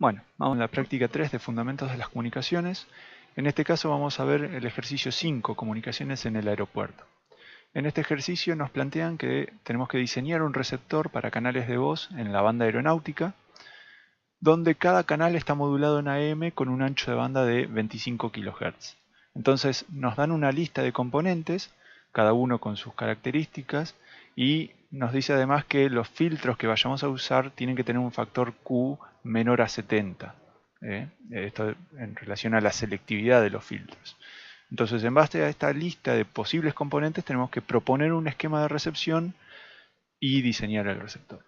Bueno, vamos a la práctica 3 de Fundamentos de las Comunicaciones. En este caso vamos a ver el ejercicio 5, Comunicaciones en el aeropuerto. En este ejercicio nos plantean que tenemos que diseñar un receptor para canales de voz en la banda aeronáutica, donde cada canal está modulado en AM con un ancho de banda de 25 kHz. Entonces nos dan una lista de componentes, cada uno con sus características, y nos dice además que los filtros que vayamos a usar tienen que tener un factor Q menor a 70. Esto en relación a la selectividad de los filtros. Entonces, en base a esta lista de posibles componentes, tenemos que proponer un esquema de recepción y diseñar el receptor.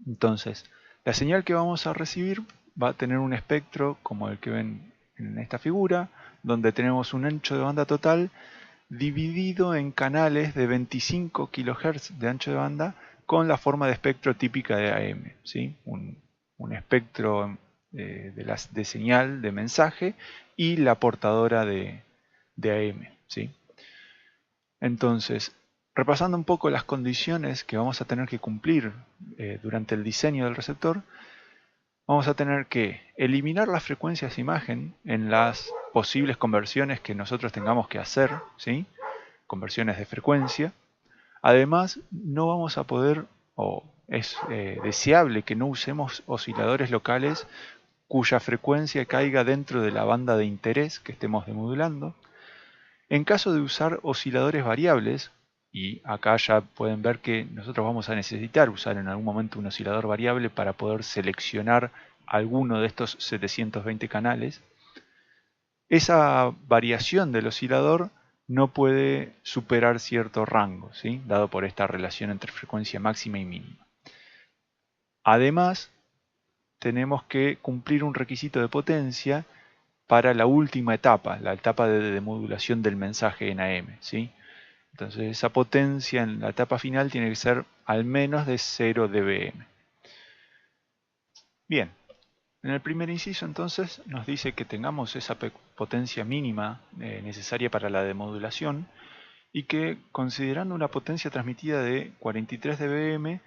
Entonces, la señal que vamos a recibir va a tener un espectro como el que ven en esta figura, donde tenemos un ancho de banda total dividido en canales de 25 kHz de ancho de banda con la forma de espectro típica de AM, ¿sí? Un espectro de señal de mensaje y la portadora de AM, ¿sí? Entonces, repasando un poco las condiciones que vamos a tener que cumplir durante el diseño del receptor, vamos a tener que eliminar las frecuencias imagen en las posibles conversiones que nosotros tengamos que hacer, ¿sí? Conversiones de frecuencia. Además, no vamos a poder, o es deseable que no usemos osciladores locales cuya frecuencia caiga dentro de la banda de interés que estemos demodulando. En caso de usar osciladores variables, y acá ya pueden ver que nosotros vamos a necesitar usar en algún momento un oscilador variable para poder seleccionar alguno de estos 720 canales, esa variación del oscilador no puede superar cierto rango, ¿sí? Dado por esta relación entre frecuencia máxima y mínima. Además, tenemos que cumplir un requisito de potencia para la última etapa, la etapa de demodulación del mensaje en AM, ¿sí? Entonces esa potencia en la etapa final tiene que ser al menos de 0 dBm. Bien, en el primer inciso entonces nos dice que tengamos esa potencia mínima necesaria para la demodulación y que considerando una potencia transmitida de 43 dBm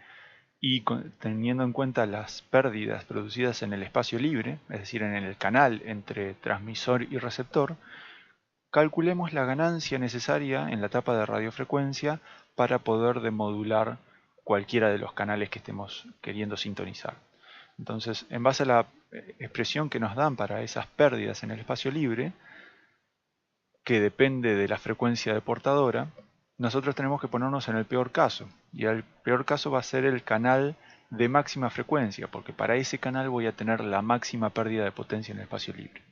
y teniendo en cuenta las pérdidas producidas en el espacio libre, es decir, en el canal entre transmisor y receptor, calculemos la ganancia necesaria en la etapa de radiofrecuencia para poder demodular cualquiera de los canales que estemos queriendo sintonizar. Entonces, en base a la expresión que nos dan para esas pérdidas en el espacio libre, que depende de la frecuencia de portadora, nosotros tenemos que ponernos en el peor caso. Y el peor caso va a ser el canal de máxima frecuencia, porque para ese canal voy a tener la máxima pérdida de potencia en el espacio libre.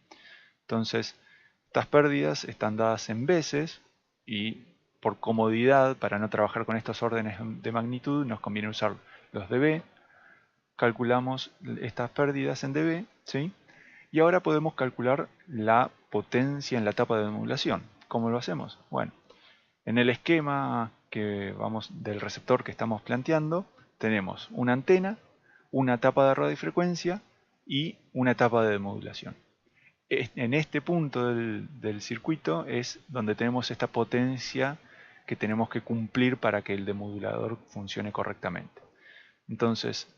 Entonces, estas pérdidas están dadas en veces y por comodidad, para no trabajar con estos órdenes de magnitud, nos conviene usar los dB. Calculamos estas pérdidas en dB, ¿sí? Y ahora podemos calcular la potencia en la etapa de demodulación. ¿Cómo lo hacemos? Bueno, en el esquema del receptor que estamos planteando, tenemos una antena, una etapa de radiofrecuencia y una etapa de demodulación. En este punto del circuito es donde tenemos esta potencia que tenemos que cumplir para que el demodulador funcione correctamente. Entonces,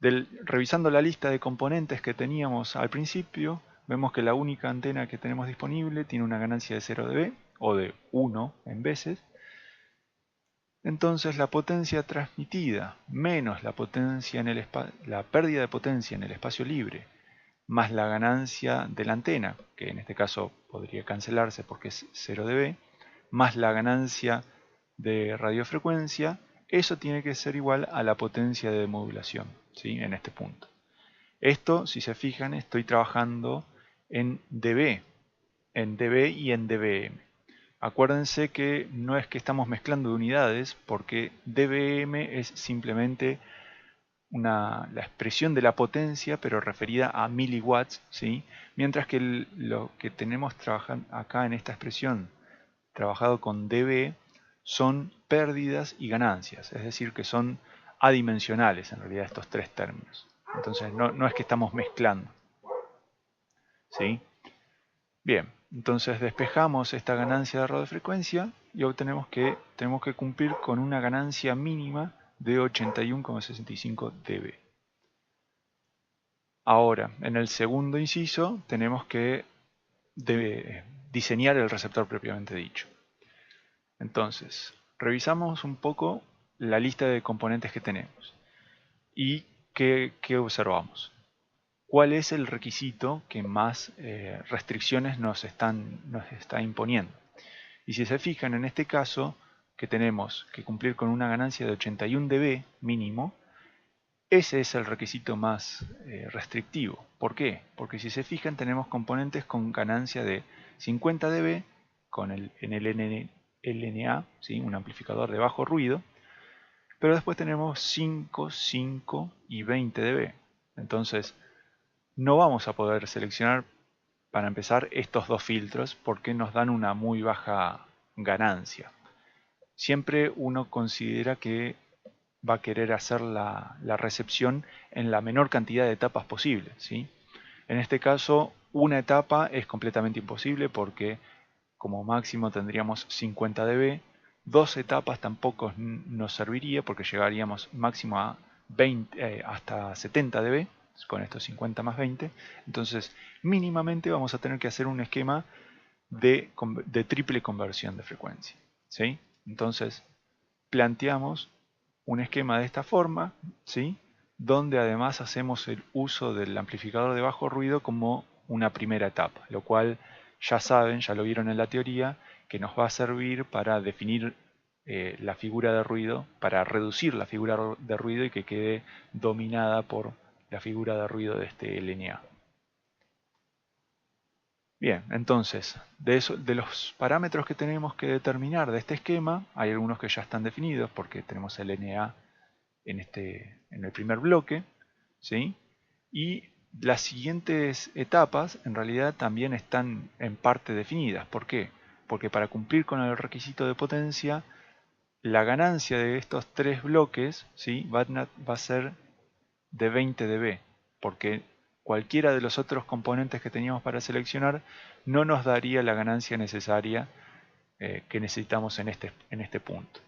revisando la lista de componentes que teníamos al principio, vemos que la única antena que tenemos disponible tiene una ganancia de 0 dB o de 1 en veces. Entonces la potencia transmitida menos la pérdida de potencia en el espacio libre más la ganancia de la antena, que en este caso podría cancelarse porque es 0 dB, más la ganancia de radiofrecuencia, eso tiene que ser igual a la potencia de demodulación, ¿sí? En este punto. Esto, si se fijan, estoy trabajando en dB y en dBm. Acuérdense que no es que estamos mezclando unidades, porque dBm es simplemente la expresión de la potencia, pero referida a miliwatts, ¿sí? Mientras que lo que tenemos trabajando acá en esta expresión, trabajado con dB, son pérdidas y ganancias, es decir, que son adimensionales en realidad estos tres términos. Entonces no es que estamos mezclando, ¿sí? Bien, entonces despejamos esta ganancia de radiofrecuencia y obtenemos que tenemos que cumplir con una ganancia mínima de 81,65 dB. Ahora, en el segundo inciso tenemos que diseñar el receptor propiamente dicho. Entonces, revisamos un poco la lista de componentes que tenemos y qué observamos. ¿Cuál es el requisito que más restricciones nos está imponiendo? Y si se fijan, en este caso, que tenemos que cumplir con una ganancia de 81 dB mínimo, ese es el requisito más restrictivo. ¿Por qué? Porque si se fijan, tenemos componentes con ganancia de 50 dB en el LNA, ¿sí? Un amplificador de bajo ruido, pero después tenemos 5, 5 y 20 dB. Entonces, no vamos a poder seleccionar, para empezar, estos dos filtros porque nos dan una muy baja ganancia. Siempre uno considera que va a querer hacer la recepción en la menor cantidad de etapas posible, ¿sí? En este caso, una etapa es completamente imposible porque como máximo tendríamos 50 dB. Dos etapas tampoco nos serviría porque llegaríamos máximo a 20, hasta 70 dB con estos 50 más 20. Entonces, mínimamente vamos a tener que hacer un esquema de triple conversión de frecuencia, ¿sí? Entonces, planteamos un esquema de esta forma, ¿sí? Donde además hacemos el uso del amplificador de bajo ruido como una primera etapa, lo cual ya saben, ya lo vieron en la teoría, que nos va a servir para definir la figura de ruido, para reducir la figura de ruido y que quede dominada por la figura de ruido de este LNA. Bien, entonces, de los parámetros que tenemos que determinar de este esquema, hay algunos que ya están definidos porque tenemos el NA en el primer bloque, ¿sí? Y las siguientes etapas en realidad también están en parte definidas. ¿Por qué? Porque para cumplir con el requisito de potencia, la ganancia de estos tres bloques, ¿sí? va a ser de 20 dB, porque cualquiera de los otros componentes que teníamos para seleccionar no nos daría la ganancia necesaria que necesitamos en este punto.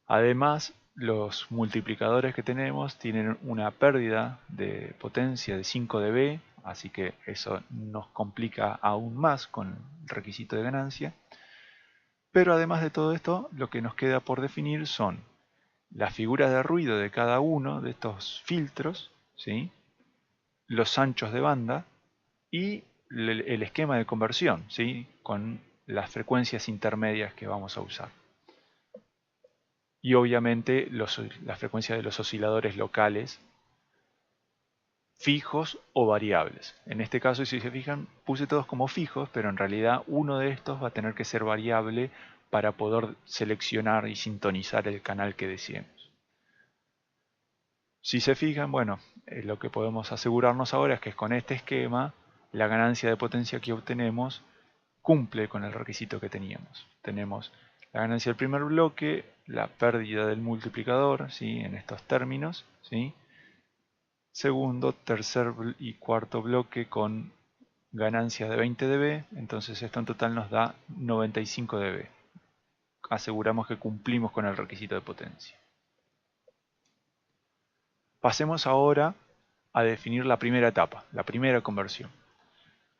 Además, los multiplicadores que tenemos tienen una pérdida de potencia de 5 dB, así que eso nos complica aún más con el requisito de ganancia. Pero además de todo esto, lo que nos queda por definir son las figuras de ruido de cada uno de estos filtros, ¿sí? Los anchos de banda y el esquema de conversión, ¿sí? Con las frecuencias intermedias que vamos a usar. Y obviamente la frecuencia de los osciladores locales fijos o variables. En este caso, si se fijan, puse todos como fijos, pero en realidad uno de estos va a tener que ser variable para poder seleccionar y sintonizar el canal que deseemos. Si se fijan, bueno, lo que podemos asegurarnos ahora es que con este esquema la ganancia de potencia que obtenemos cumple con el requisito que teníamos. Tenemos la ganancia del primer bloque, la pérdida del multiplicador, ¿sí? En estos términos, ¿sí? Segundo, tercer y cuarto bloque con ganancia de 20 dB, entonces esto en total nos da 95 dB. Aseguramos que cumplimos con el requisito de potencia. Pasemos ahora a definir la primera etapa, la primera conversión.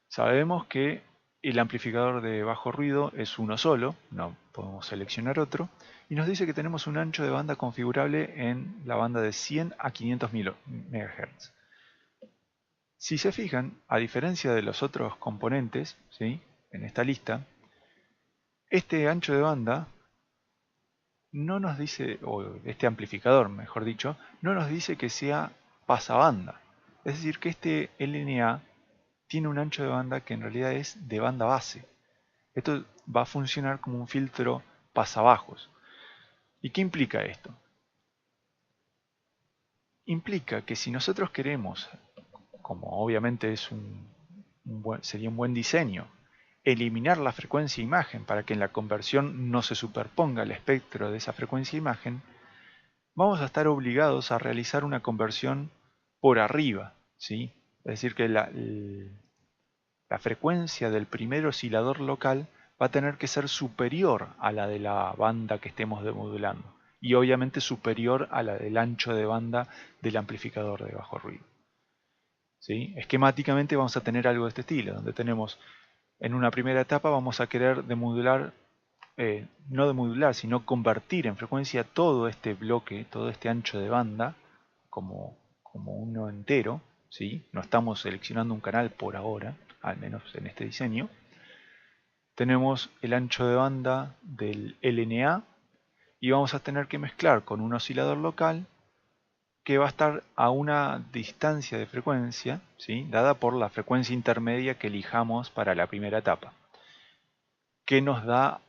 Sabemos que el amplificador de bajo ruido es uno solo, no podemos seleccionar otro, y nos dice que tenemos un ancho de banda configurable en la banda de 100 a 500 MHz. Si se fijan, a diferencia de los otros componentes, ¿sí? En esta lista, este ancho de banda no nos dice, o este amplificador, mejor dicho, no nos dice que sea pasabanda. Es decir, que este LNA tiene un ancho de banda que en realidad es de banda base. Esto va a funcionar como un filtro pasabajos. ¿Y qué implica esto? Implica que si nosotros queremos, como obviamente sería un buen diseño, eliminar la frecuencia imagen para que en la conversión no se superponga el espectro de esa frecuencia imagen, vamos a estar obligados a realizar una conversión por arriba, ¿sí? Es decir, que la frecuencia del primer oscilador local va a tener que ser superior a la de la banda que estemos demodulando y obviamente superior a la del ancho de banda del amplificador de bajo ruido. ¿sí? Esquemáticamente vamos a tener algo de este estilo, donde tenemos en una primera etapa vamos a querer demodular, no demodular, sino convertir en frecuencia todo este bloque, todo este ancho de banda, como uno entero, ¿sí? No estamos seleccionando un canal por ahora, al menos en este diseño. Tenemos el ancho de banda del LNA y vamos a tener que mezclar con un oscilador local que va a estar a una distancia de frecuencia, ¿sí? Dada por la frecuencia intermedia que elijamos para la primera etapa, que nos da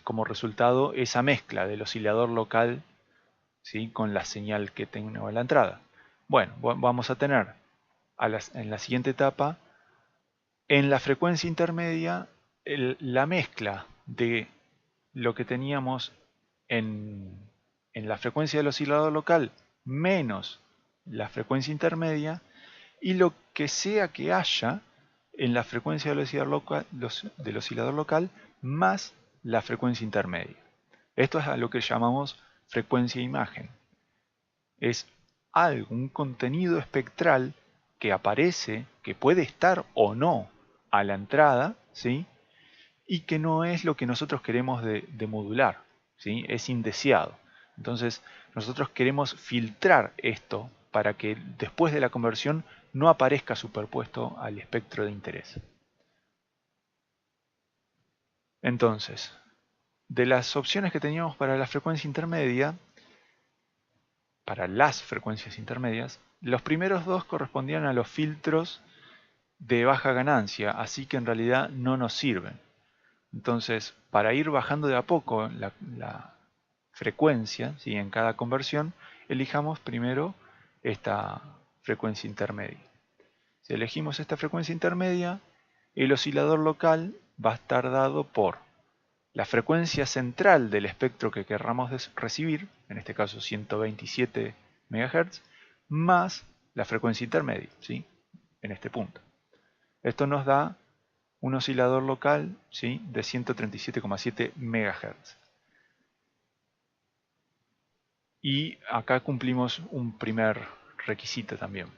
como resultado esa mezcla del oscilador local, ¿sí? Con la señal que tengo en la entrada. Bueno, vamos a tener en la siguiente etapa, en la frecuencia intermedia, la mezcla de lo que teníamos en, en la frecuencia del oscilador local menos la frecuencia intermedia y lo que sea que haya en la frecuencia del oscilador local más la frecuencia intermedia. Esto es a lo que llamamos frecuencia imagen. Es algo, un contenido espectral que aparece, que puede estar o no a la entrada, ¿sí? Y que no es lo que nosotros queremos de modular, ¿sí? Es indeseado. Entonces, nosotros queremos filtrar esto para que después de la conversión no aparezca superpuesto al espectro de interés. Entonces, de las opciones que teníamos para la frecuencia intermedia, para las frecuencias intermedias, los primeros dos correspondían a los filtros de baja ganancia, así que en realidad no nos sirven. Entonces, para ir bajando de a poco la frecuencia, ¿sí? En cada conversión, elijamos primero esta frecuencia intermedia. Si elegimos esta frecuencia intermedia, el oscilador local va a estar dado por la frecuencia central del espectro que querramos recibir, en este caso 127 MHz, más la frecuencia intermedia, ¿sí? En este punto. Esto nos da un oscilador local, ¿sí? De 137,7 MHz. Y acá cumplimos un primer requisito también,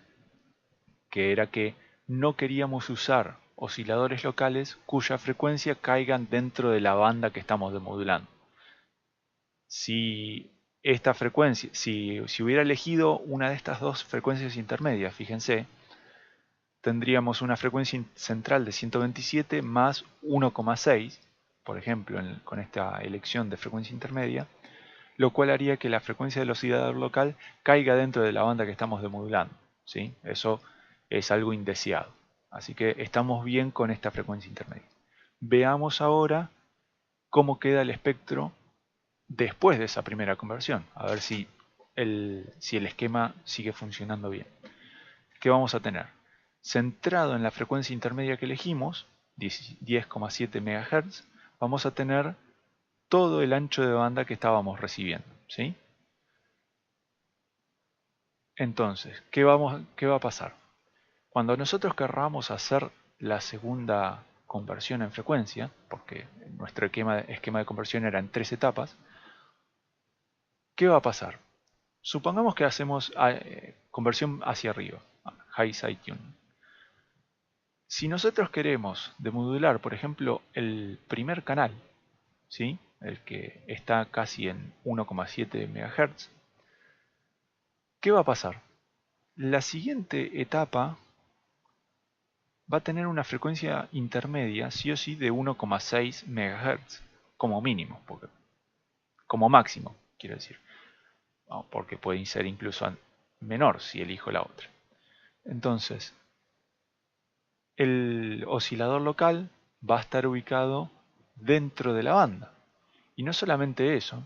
que era que no queríamos usar osciladores locales cuya frecuencia caigan dentro de la banda que estamos demodulando. Si esta frecuencia, si hubiera elegido una de estas dos frecuencias intermedias, fíjense, tendríamos una frecuencia central de 127 más 1,6, por ejemplo, con esta elección de frecuencia intermedia, lo cual haría que la frecuencia del oscilador local caiga dentro de la banda que estamos demodulando, ¿sí? Eso es algo indeseado. Así que estamos bien con esta frecuencia intermedia. Veamos ahora cómo queda el espectro después de esa primera conversión, a ver si el esquema sigue funcionando bien. ¿Qué vamos a tener? Centrado en la frecuencia intermedia que elegimos, 10,7 MHz, vamos a tener todo el ancho de banda que estábamos recibiendo, ¿sí? Entonces, ¿qué va a pasar? Cuando nosotros querramos hacer la segunda conversión en frecuencia, porque nuestro esquema de conversión era en 3 etapas, ¿qué va a pasar? Supongamos que hacemos conversión hacia arriba, high side tuning. Si nosotros queremos demodular, por ejemplo, el primer canal, ¿sí? El que está casi en 1,7 MHz, ¿qué va a pasar? La siguiente etapa va a tener una frecuencia intermedia, sí o sí, de 1,6 MHz, como mínimo, como máximo, quiero decir, ¿no? Porque puede ser incluso menor si elijo la otra. Entonces, el oscilador local va a estar ubicado dentro de la banda. Y no solamente eso,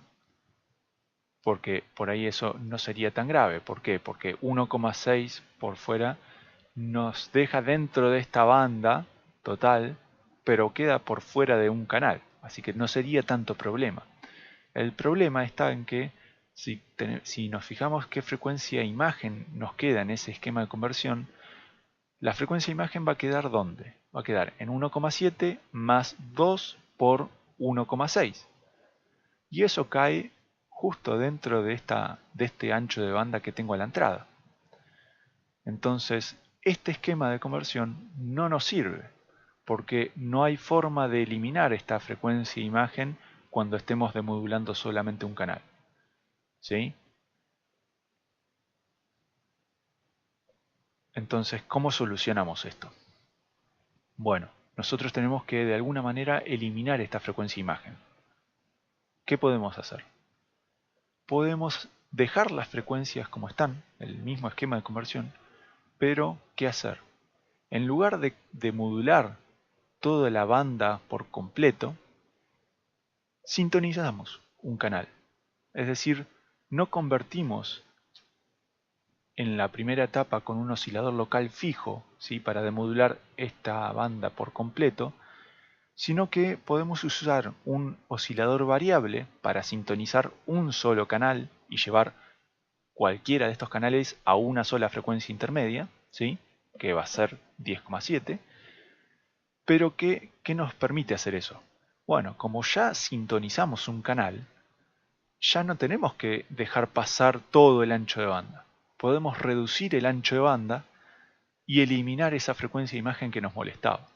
porque por ahí eso no sería tan grave. ¿Por qué? Porque 1,6 por fuera nos deja dentro de esta banda total, pero queda por fuera de un canal. Así que no sería tanto problema. El problema está en que si nos fijamos qué frecuencia imagen nos queda en ese esquema de conversión, la frecuencia imagen va a quedar ¿dónde? Va a quedar en 1,7 más 2 por 1,6. Y eso cae justo dentro de este ancho de banda que tengo a la entrada. Entonces, este esquema de conversión no nos sirve, porque no hay forma de eliminar esta frecuencia de imagen cuando estemos demodulando solamente un canal. ¿Sí? Entonces, ¿cómo solucionamos esto? Bueno, nosotros tenemos que de alguna manera eliminar esta frecuencia de imagen. ¿Qué podemos hacer? Podemos dejar las frecuencias como están, el mismo esquema de conversión, pero ¿qué hacer? En lugar de modular toda la banda por completo, sintonizamos un canal. Es decir, no convertimos en la primera etapa con un oscilador local fijo, ¿sí?, para demodular esta banda por completo, sino que podemos usar un oscilador variable para sintonizar un solo canal y llevar cualquiera de estos canales a una sola frecuencia intermedia, ¿sí?, que va a ser 10,7. Pero ¿qué nos permite hacer eso? Bueno, como ya sintonizamos un canal, ya no tenemos que dejar pasar todo el ancho de banda. Podemos reducir el ancho de banda y eliminar esa frecuencia de imagen que nos molestaba.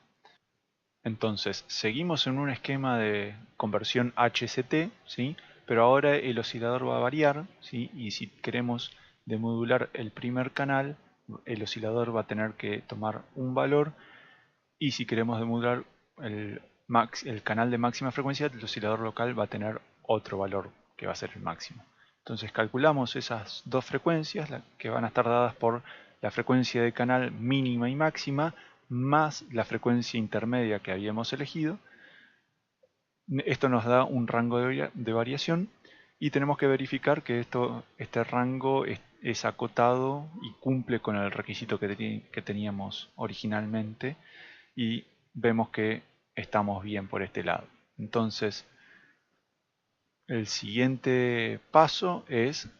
Entonces, seguimos en un esquema de conversión HST, ¿sí?, pero ahora el oscilador va a variar, ¿sí?, y si queremos demodular el primer canal, el oscilador va a tener que tomar un valor, y si queremos demodular el canal de máxima frecuencia, el oscilador local va a tener otro valor que va a ser el máximo. Entonces calculamos esas dos frecuencias que van a estar dadas por la frecuencia de canal mínima y máxima más la frecuencia intermedia que habíamos elegido. Esto nos da un rango de variación y tenemos que verificar que este rango es acotado y cumple con el requisito que teníamos originalmente, y vemos que estamos bien por este lado. Entonces, el siguiente paso es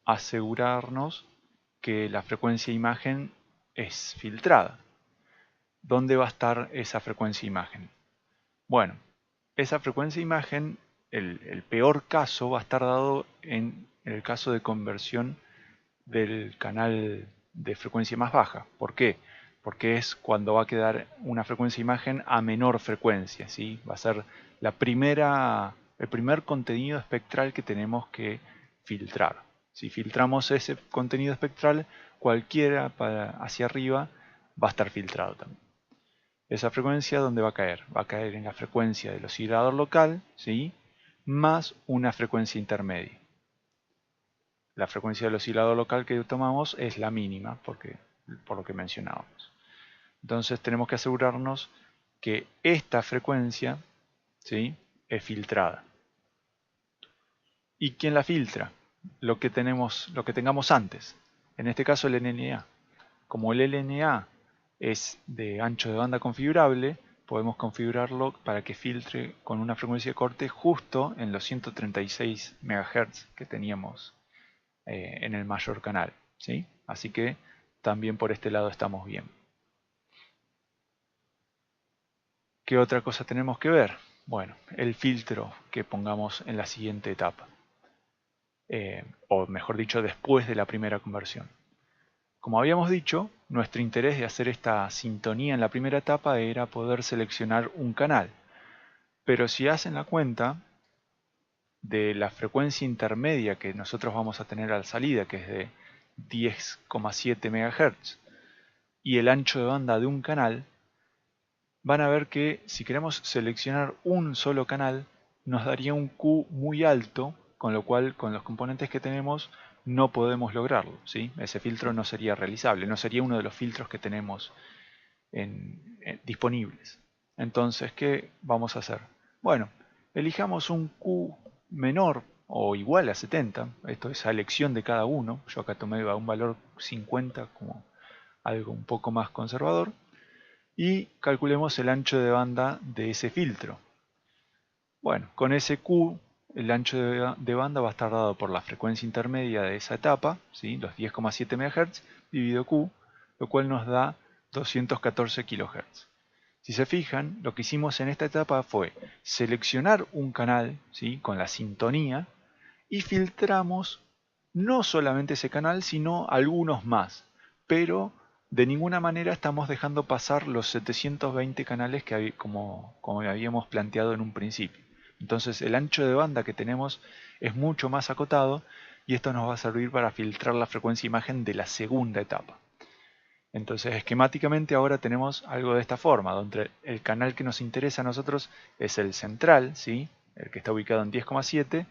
asegurarnos que la frecuencia imagen es filtrada. ¿Dónde va a estar esa frecuencia imagen? Bueno, esa frecuencia imagen, el peor caso va a estar dado en el caso de conversión del canal de frecuencia más baja. ¿Por qué? Porque es cuando va a quedar una frecuencia imagen a menor frecuencia, ¿sí? Va a ser el primer contenido espectral que tenemos que filtrar. Si filtramos ese contenido espectral, cualquiera hacia arriba va a estar filtrado también. Esa frecuencia, ¿dónde va a caer? Va a caer en la frecuencia del oscilador local, ¿sí?, más una frecuencia intermedia. La frecuencia del oscilador local que tomamos es la mínima, por lo que mencionábamos. Entonces tenemos que asegurarnos que esta frecuencia, ¿sí?, es filtrada. ¿Y quién la filtra? Lo que tengamos antes. En este caso el LNA. Como el LNA es de ancho de banda configurable, podemos configurarlo para que filtre con una frecuencia de corte justo en los 136 MHz que teníamos en el mayor canal, ¿sí? Así que también por este lado estamos bien. ¿Qué otra cosa tenemos que ver? Bueno, el filtro que pongamos en la siguiente etapa, o mejor dicho, después de la primera conversión. Como habíamos dicho, nuestro interés de hacer esta sintonía en la primera etapa era poder seleccionar un canal. Pero si hacen la cuenta de la frecuencia intermedia que nosotros vamos a tener a la salida, que es de 10,7 MHz, y el ancho de banda de un canal, van a ver que si queremos seleccionar un solo canal, nos daría un Q muy alto, con lo cual con los componentes que tenemos no podemos lograrlo, ¿sí? Ese filtro no sería realizable, no sería uno de los filtros que tenemos disponibles. Entonces, ¿qué vamos a hacer? Bueno, elijamos un Q menor o igual a 70, esto es a elección de cada uno. Yo acá tomé un valor 50 como algo un poco más conservador, y calculemos el ancho de banda de ese filtro. Bueno, con ese Q, el ancho de banda va a estar dado por la frecuencia intermedia de esa etapa, ¿sí?, los 10,7 MHz, dividido Q, lo cual nos da 214 kHz. Si se fijan, lo que hicimos en esta etapa fue seleccionar un canal, ¿sí?, con la sintonía, y filtramos no solamente ese canal, sino algunos más, pero de ninguna manera estamos dejando pasar los 720 canales que como habíamos planteado en un principio. Entonces el ancho de banda que tenemos es mucho más acotado y esto nos va a servir para filtrar la frecuencia imagen de la segunda etapa. Entonces esquemáticamente ahora tenemos algo de esta forma, donde el canal que nos interesa a nosotros es el central, ¿sí? El que está ubicado en 10,7,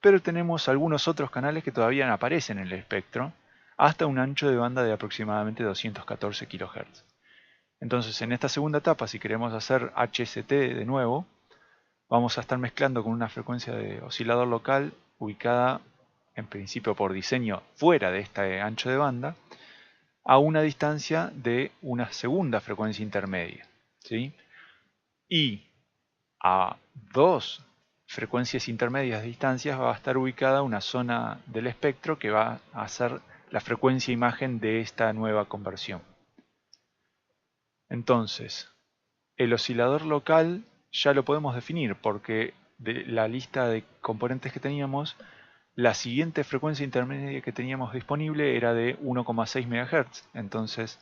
pero tenemos algunos otros canales que todavía no aparecen en el espectro, hasta un ancho de banda de aproximadamente 214 kHz. Entonces en esta segunda etapa, si queremos hacer HST de nuevo, vamos a estar mezclando con una frecuencia de oscilador local ubicada en principio por diseño fuera de este ancho de banda, a una distancia de una segunda frecuencia intermedia, ¿sí? Y a dos frecuencias intermedias de distancias va a estar ubicada una zona del espectro que va a ser la frecuencia imagen de esta nueva conversión. Entonces, el oscilador local ya lo podemos definir porque de la lista de componentes que teníamos, la siguiente frecuencia intermedia que teníamos disponible era de 1,6 MHz. Entonces,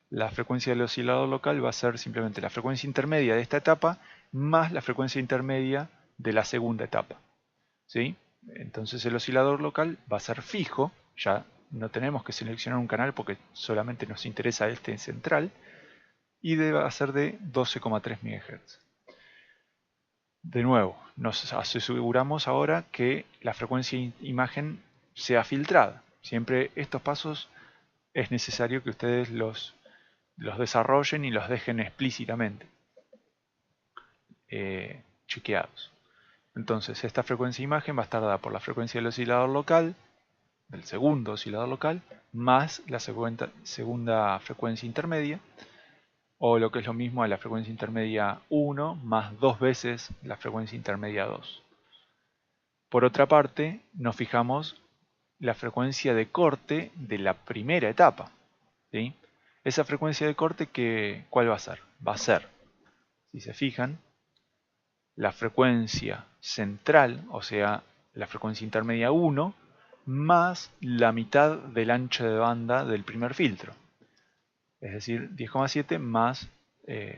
la frecuencia del oscilador local va a ser simplemente la frecuencia intermedia de esta etapa más la frecuencia intermedia de la segunda etapa, ¿sí? Entonces el oscilador local va a ser fijo, ya no tenemos que seleccionar un canal porque solamente nos interesa este central, y va a ser de 12,3 MHz. De nuevo, nos aseguramos ahora que la frecuencia imagen sea filtrada. Siempre estos pasos es necesario que ustedes los desarrollen y los dejen explícitamente chequeados. Entonces esta frecuencia imagen va a estar dada por la frecuencia del oscilador local, del segundo oscilador local, más la segunda frecuencia intermedia, o lo que es lo mismo a la frecuencia intermedia 1 más dos veces la frecuencia intermedia 2. Por otra parte, nos fijamos la frecuencia de corte de la primera etapa, ¿sí? Esa frecuencia de corte, ¿cuál va a ser? Va a ser, si se fijan, la frecuencia central, o sea, la frecuencia intermedia 1, más la mitad del ancho de banda del primer filtro. Es decir, 10,7 más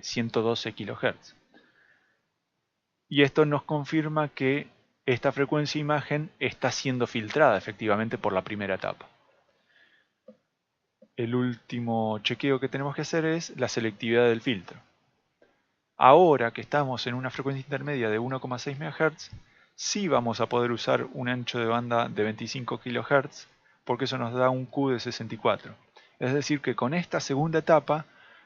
112 kHz. Y esto nos confirma que esta frecuencia imagen está siendo filtrada efectivamente por la primera etapa. El último chequeo que tenemos que hacer es la selectividad del filtro. Ahora que estamos en una frecuencia intermedia de 1,6 MHz, sí vamos a poder usar un ancho de banda de 25 kHz, porque eso nos da un Q de 64. Es decir que con esta segunda etapa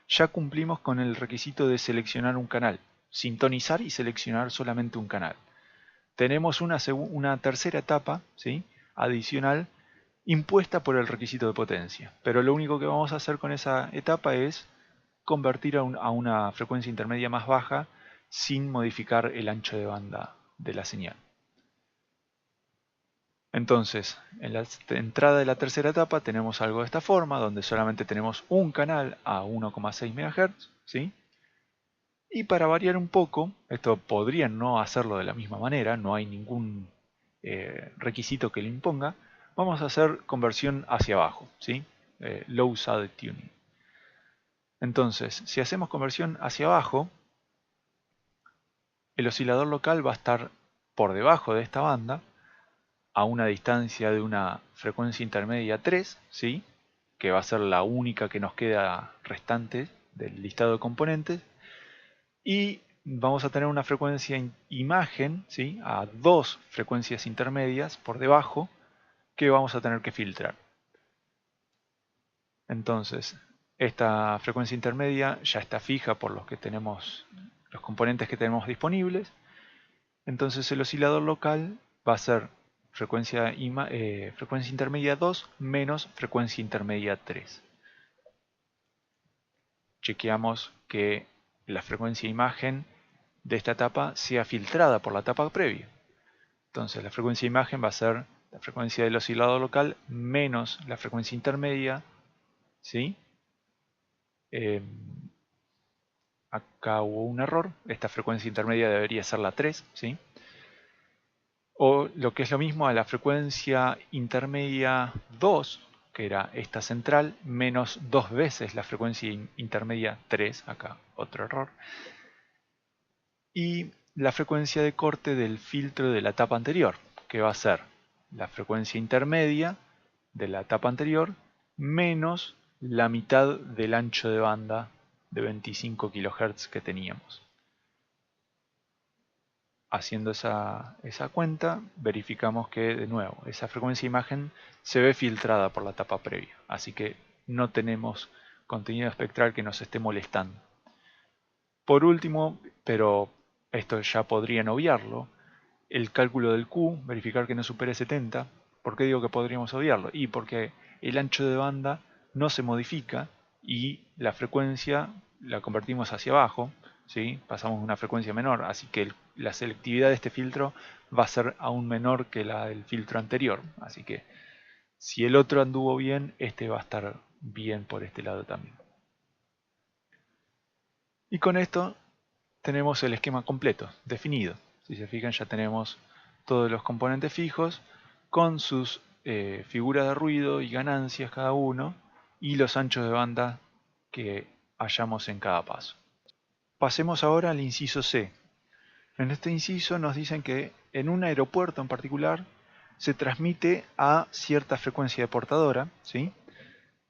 ya cumplimos con el requisito de seleccionar un canal, sintonizar y seleccionar solamente un canal. Tenemos una tercera etapa, ¿sí?, adicional, impuesta por el requisito de potencia, pero lo único que vamos a hacer con esa etapa es convertir a una frecuencia intermedia más baja sin modificar el ancho de banda de la señal. Entonces, en la entrada de la tercera etapa tenemos algo de esta forma, donde solamente tenemos un canal a 1,6 MHz, ¿sí? Y para variar un poco, esto podrían no hacerlo de la misma manera, no hay ningún requisito que lo imponga, vamos a hacer conversión hacia abajo, ¿sí? Low side tuning. Entonces, si hacemos conversión hacia abajo, el oscilador local va a estar por debajo de esta banda, a una distancia de una frecuencia intermedia 3, ¿sí?, que va a ser la única que nos queda restante del listado de componentes, y vamos a tener una frecuencia imagen, ¿sí?, a dos frecuencias intermedias por debajo que vamos a tener que filtrar. Entonces, esta frecuencia intermedia ya está fija por los componentes que tenemos disponibles. Entonces el oscilador local va a ser frecuencia intermedia 2 menos frecuencia intermedia 3. Chequeamos que la frecuencia imagen de esta etapa sea filtrada por la etapa previa. Entonces la frecuencia imagen va a ser la frecuencia del oscilador local menos la frecuencia intermedia, ¿sí? Acá hubo un error, esta frecuencia intermedia debería ser la 3, ¿sí? O lo que es lo mismo a la frecuencia intermedia 2 que era esta central, menos 2 veces la frecuencia intermedia 3, acá otro error, y la frecuencia de corte del filtro de la etapa anterior, que va a ser la frecuencia intermedia de la etapa anterior menos la mitad del ancho de banda de 25 kHz que teníamos. Haciendo esa cuenta, verificamos que, de nuevo, esa frecuencia de imagen se ve filtrada por la etapa previa, así que no tenemos contenido espectral que nos esté molestando. Por último, pero esto ya podrían obviarlo, el cálculo del Q, verificar que no supere 70. ¿Por qué digo que podríamos obviarlo? Y porque el ancho de banda no se modifica y la frecuencia la convertimos hacia abajo, ¿sí? Pasamos a una frecuencia menor, así que la selectividad de este filtro va a ser aún menor que la del filtro anterior. Así que si el otro anduvo bien, este va a estar bien por este lado también. Y con esto tenemos el esquema completo, definido. Si se fijan, ya tenemos todos los componentes fijos con sus figuras de ruido y ganancias cada uno y los anchos de banda que hallamos en cada paso. Pasemos ahora al inciso C. En este inciso nos dicen que en un aeropuerto en particular se transmite a cierta frecuencia de portadora, ¿sí?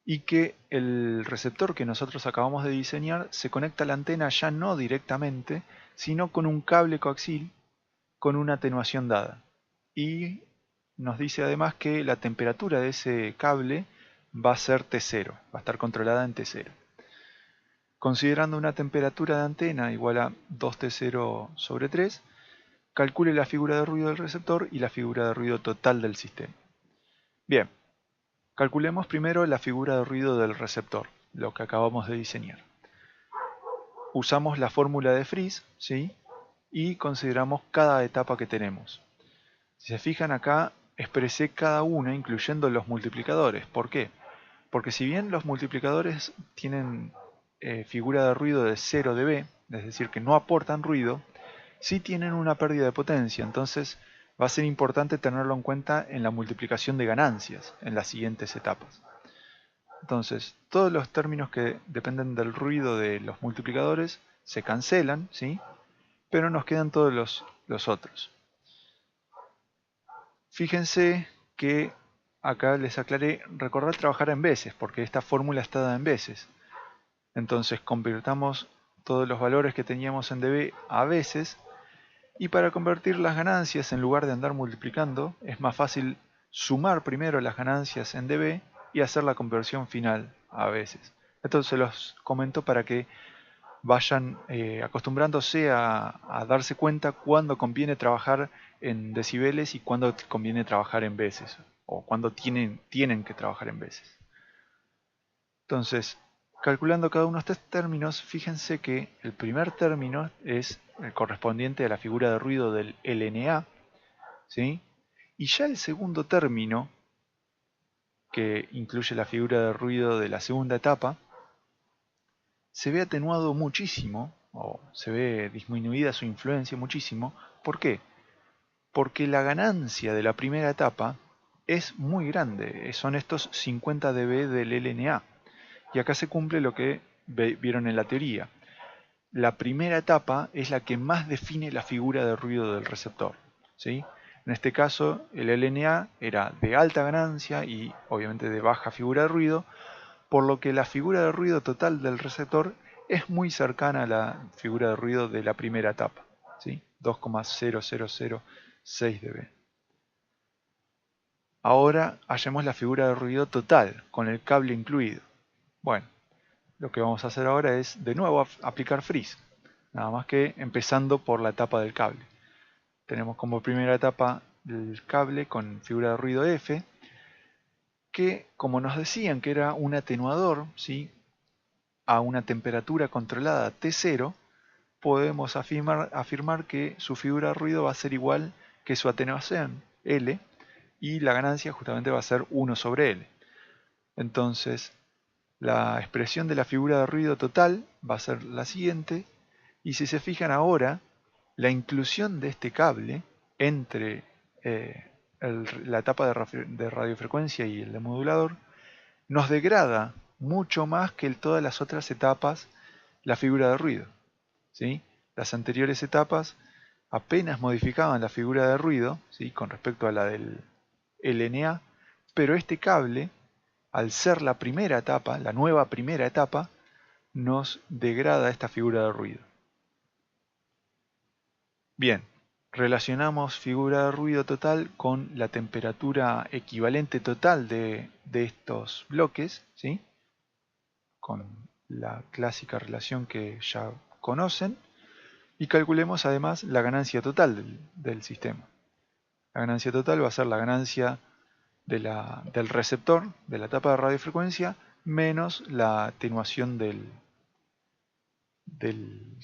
Y que el receptor que nosotros acabamos de diseñar se conecta a la antena ya no directamente, sino con un cable coaxil con una atenuación dada. Y nos dice además que la temperatura de ese cable va a ser T0, va a estar controlada en T0. Considerando una temperatura de antena igual a 2T0 sobre 3, calcule la figura de ruido del receptor y la figura de ruido total del sistema. Bien, calculemos primero la figura de ruido del receptor, lo que acabamos de diseñar. Usamos la fórmula de Friis, ¿sí? Y consideramos cada etapa que tenemos. Si se fijan acá, expresé cada una incluyendo los multiplicadores. ¿Por qué? Porque si bien los multiplicadores tienen figura de ruido de 0 dB, es decir, que no aportan ruido, sí tienen una pérdida de potencia, entonces va a ser importante tenerlo en cuenta en la multiplicación de ganancias en las siguientes etapas. Entonces, todos los términos que dependen del ruido de los multiplicadores se cancelan, ¿sí? Pero nos quedan todos los otros. Fíjense que acá les aclaré, recordar trabajar en veces, porque esta fórmula está dada en veces. Entonces convirtamos todos los valores que teníamos en dB a veces, y para convertir las ganancias en lugar de andar multiplicando, es más fácil sumar primero las ganancias en dB y hacer la conversión final a veces. Esto se los comento para que vayan acostumbrándose a darse cuenta cuándo conviene trabajar en decibeles y cuándo conviene trabajar en veces, o cuándo tienen que trabajar en veces. Entonces, calculando cada uno de estos términos, fíjense que el primer término es el correspondiente a la figura de ruido del LNA, ¿sí? Y ya el segundo término, que incluye la figura de ruido de la segunda etapa, se ve atenuado muchísimo, o se ve disminuida su influencia muchísimo. ¿Por qué? Porque la ganancia de la primera etapa es muy grande, son estos 50 dB del LNA. Y acá se cumple lo que vieron en la teoría. La primera etapa es la que más define la figura de ruido del receptor, ¿sí? En este caso, el LNA era de alta ganancia y obviamente de baja figura de ruido, por lo que la figura de ruido total del receptor es muy cercana a la figura de ruido de la primera etapa, ¿sí? 2,0006 dB. Ahora hallemos la figura de ruido total, con el cable incluido. Bueno, lo que vamos a hacer ahora es de nuevo aplicar Friis, nada más que empezando por la etapa del cable. Tenemos como primera etapa el cable con figura de ruido F, que como nos decían que era un atenuador, ¿sí?, a una temperatura controlada T0, podemos afirmar que su figura de ruido va a ser igual que su atenuación, L, y la ganancia justamente va a ser 1 sobre L. Entonces, la expresión de la figura de ruido total va a ser la siguiente, y si se fijan ahora, la inclusión de este cable entre la etapa de radiofrecuencia y el de modulador nos degrada mucho más que todas las otras etapas la figura de ruido, ¿sí? Las anteriores etapas apenas modificaban la figura de ruido, ¿sí?, con respecto a la del LNA, pero este cable, al ser la primera etapa, la nueva primera etapa, nos degrada esta figura de ruido. Bien, relacionamos figura de ruido total con la temperatura equivalente total de estos bloques, ¿sí?, con la clásica relación que ya conocen, y calculemos además la ganancia total del sistema. La ganancia total va a ser la ganancia del receptor, de la etapa de radiofrecuencia, menos la atenuación del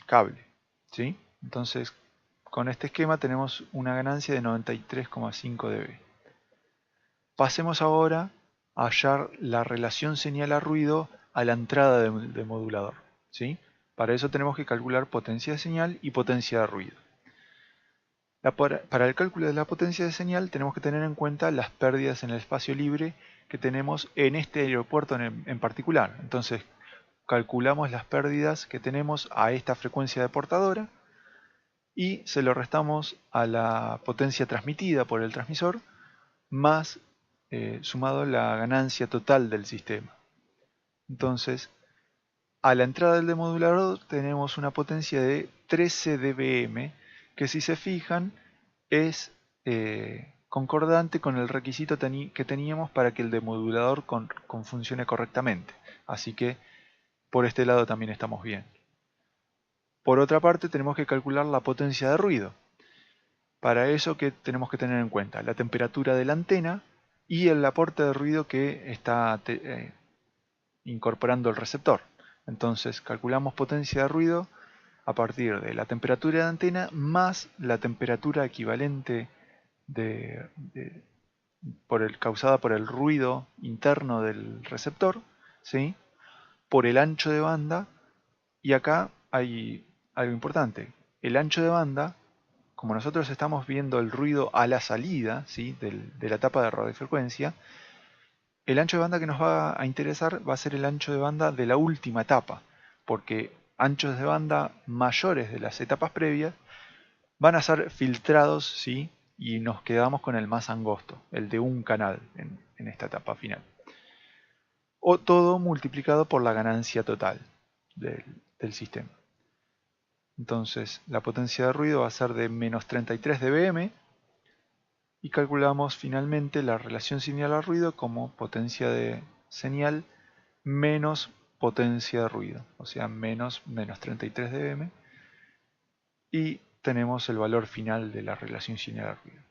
cable, ¿sí? Entonces, con este esquema tenemos una ganancia de 93,5 dB. Pasemos ahora a hallar la relación señal a ruido a la entrada de modulador, ¿sí? Para eso tenemos que calcular potencia de señal y potencia de ruido. Para el cálculo de la potencia de señal tenemos que tener en cuenta las pérdidas en el espacio libre que tenemos en este aeropuerto en particular. Entonces calculamos las pérdidas que tenemos a esta frecuencia de portadora y se lo restamos a la potencia transmitida por el transmisor más sumado la ganancia total del sistema. Entonces, a la entrada del demodulador tenemos una potencia de 13 dBm, que si se fijan es concordante con el requisito que teníamos para que el demodulador funcione correctamente. Así que por este lado también estamos bien. Por otra parte, tenemos que calcular la potencia de ruido. Para eso, ¿qué tenemos que tener en cuenta? La temperatura de la antena y el aporte de ruido que está incorporando el receptor. Entonces, calculamos potencia de ruido a partir de la temperatura de la antena más la temperatura equivalente causada por el ruido interno del receptor, ¿sí?, por el ancho de banda. Y acá hay algo importante. El ancho de banda, como nosotros estamos viendo el ruido a la salida, ¿sí?, de la etapa de radiofrecuencia, el ancho de banda que nos va a interesar va a ser el ancho de banda de la última etapa, porque anchos de banda mayores de las etapas previas van a ser filtrados, ¿sí?, y nos quedamos con el más angosto, el de un canal en esta etapa final. O todo multiplicado por la ganancia total del sistema. Entonces la potencia de ruido va a ser de menos 33 dBm y calculamos finalmente la relación señal a ruido como potencia de señal menos potencia de ruido, o sea, menos 33 dBm, y tenemos el valor final de la relación señal a ruido.